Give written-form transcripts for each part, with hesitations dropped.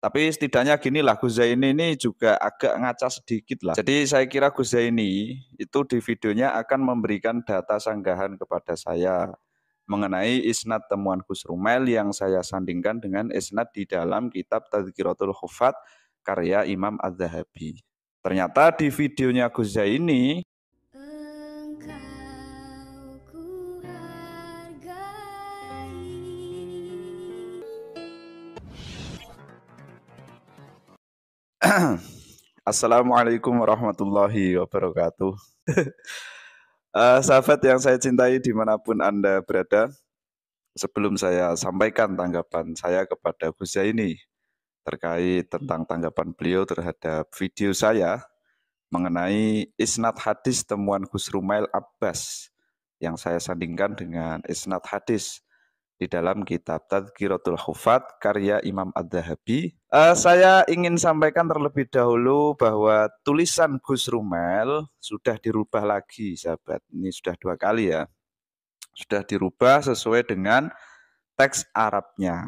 Tapi setidaknya gini lah, Gus Zaini ini juga agak ngaca sedikit lah. Jadi saya kira Gus Zaini itu di videonya akan memberikan data sanggahan kepada saya mengenai isnad temuan Gus Rumail yang saya sandingkan dengan isnad di dalam kitab Tadhkiratul Huffaz karya Imam Az-Zahabi. Ternyata di videonya Gus Zaini Assalamualaikum warahmatullahi wabarakatuh. Sahabat yang saya cintai dimanapun Anda berada, sebelum saya sampaikan tanggapan saya kepada Gus Zaini terkait tentang tanggapan beliau terhadap video saya mengenai isnad hadis temuan Gus Rumail Abbas yang saya sandingkan dengan isnad hadis di dalam kitab Tadhkiratul Huffaz karya Imam Az-Zahabi. Saya ingin sampaikan terlebih dahulu bahwa tulisan Gus Rumail sudah dirubah lagi, sahabat. Ini sudah 2 kali ya. Sudah dirubah sesuai dengan teks Arabnya.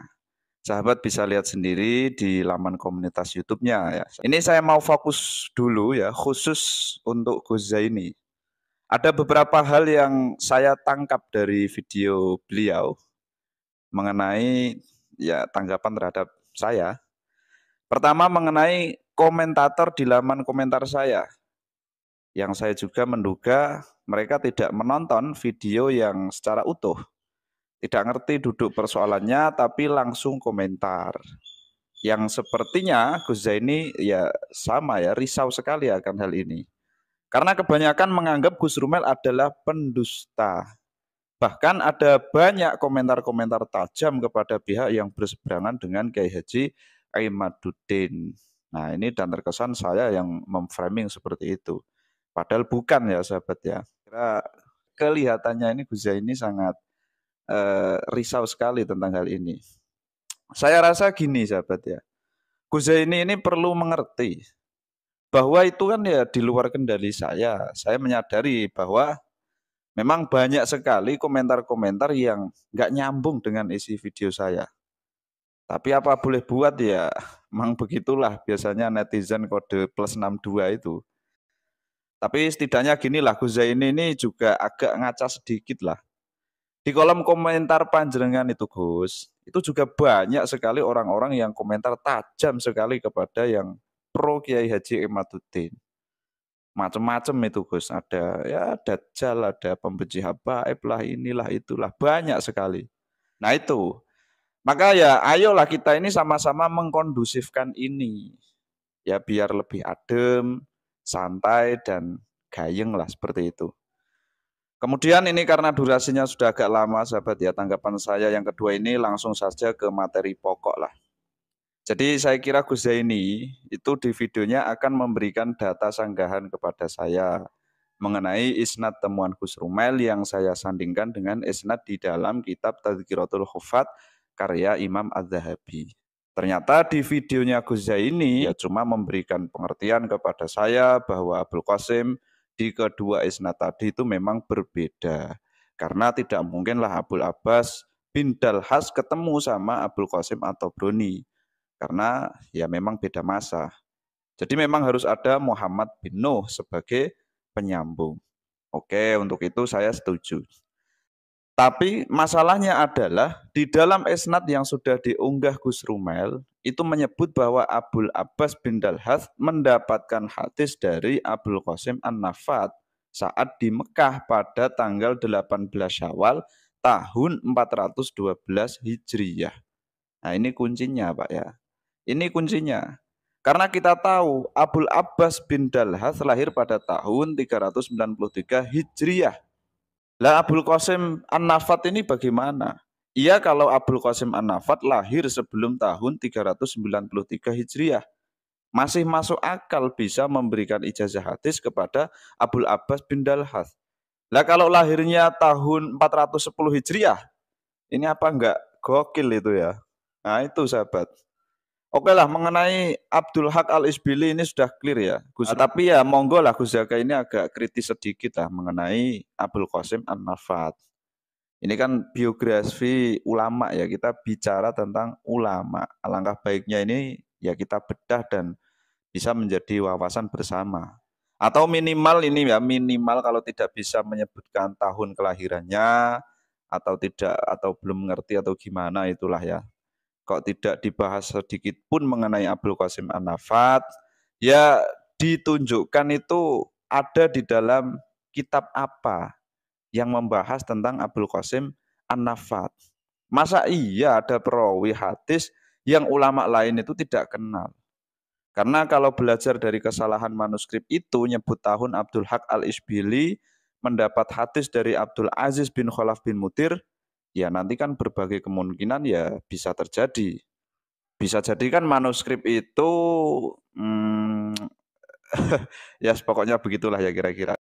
Sahabat bisa lihat sendiri di laman komunitas YouTube-nya ya. Ini saya mau fokus dulu ya, khusus untuk Gus Zaini. Ada beberapa hal yang saya tangkap dari video beliau mengenai ya tanggapan terhadap saya. Pertama mengenai komentator di laman komentar saya. Yang saya juga menduga mereka tidak menonton video yang secara utuh. Tidak ngerti duduk persoalannya tapi langsung komentar. Yang sepertinya Gus Zaini ya sama ya, risau sekali akan hal ini. Karena kebanyakan menganggap Gus Rumail adalah pendusta. Bahkan ada banyak komentar-komentar tajam kepada pihak yang berseberangan dengan Kiai Haji Imaduddin. Nah ini dan terkesan saya yang memframing seperti itu. Padahal bukan ya sahabat ya. Kira kelihatannya ini Gus Zaini sangat risau sekali tentang hal ini. Saya rasa gini sahabat ya. Gus Zaini ini perlu mengerti bahwa itu kan ya di luar kendali saya. Saya menyadari bahwa memang banyak sekali komentar-komentar yang nggak nyambung dengan isi video saya. Tapi apa boleh buat ya, memang begitulah biasanya netizen kode +62 itu. Tapi setidaknya gini lah, Gus Zaini ini juga agak ngaca sedikit lah. Di kolom komentar panjenengan itu Gus, itu juga banyak sekali orang-orang yang komentar tajam sekali kepada yang pro Kiai Haji Imaduddin. Macam-macam itu Gus, ada ya dajjal, ada pembenci habaib lah, inilah itulah, banyak sekali. Nah itu, maka ya ayolah kita ini sama-sama mengkondusifkan ini. Ya biar lebih adem, santai, dan gayeng lah seperti itu. Kemudian ini karena durasinya sudah agak lama sahabat ya, tanggapan saya yang kedua ini langsung saja ke materi pokok lah. Jadi saya kira Gus Zaini itu di videonya akan memberikan data sanggahan kepada saya mengenai isnad temuan Gus Rumail yang saya sandingkan dengan isnad di dalam kitab Tadhkiratul Huffaz karya Imam Az-Zahabi. Ternyata di videonya Gus Zaini ya cuma memberikan pengertian kepada saya bahwa Abul Qasim di kedua isnad tadi itu memang berbeda. Karena tidak mungkinlah Abul Abbas bin Dalhas ketemu sama Abul Qasim atau Broni. Karena ya memang beda masa. Jadi memang harus ada Muhammad bin Nuh sebagai penyambung. Oke, untuk itu saya setuju. Tapi masalahnya adalah di dalam isnad yang sudah diunggah Gus Rumail itu menyebut bahwa Abul Abbas bin Dalhas mendapatkan hadis dari Abul Qasim An-Nafat saat di Mekah pada tanggal 18 Syawal tahun 412 Hijriyah. Nah ini kuncinya Pak ya. Ini kuncinya. Karena kita tahu Abul Abbas bin Dalhas lahir pada tahun 393 Hijriyah. Lah Abul Qasim An-Nafat ini bagaimana? Iya kalau Abul Qasim An-Nafat lahir sebelum tahun 393 Hijriyah. Masih masuk akal bisa memberikan ijazah hadis kepada Abul Abbas bin Dalhas. Lah kalau lahirnya tahun 410 Hijriyah, ini apa enggak gokil itu ya? Nah itu sahabat. Oke lah mengenai Abdul Haq Al-Isbili ini sudah clear ya Gus. Tapi ya monggo lah Gus Zaka ini agak kritis sedikit lah mengenai Abul Qasim An-Nafat. Ini kan biografi ulama ya, kita bicara tentang ulama. Alangkah baiknya ini ya kita bedah dan bisa menjadi wawasan bersama. Atau minimal ini ya, minimal kalau tidak bisa menyebutkan tahun kelahirannya, atau tidak atau belum mengerti atau gimana itulah ya. Kok tidak dibahas sedikit pun mengenai Abul Qasim An-Nafat, ya ditunjukkan itu ada di dalam kitab apa yang membahas tentang Abul Qasim An-Nafat. Masa iya ada perawi hadis yang ulama lain itu tidak kenal? Karena kalau belajar dari kesalahan manuskrip itu nyebut tahun Abdul Haq Al-Isbili mendapat hadis dari Abdul Aziz bin Khalaf bin Mutir, ya nanti kan berbagai kemungkinan ya bisa terjadi. Bisa jadi kan manuskrip itu ya pokoknya begitulah ya kira-kira.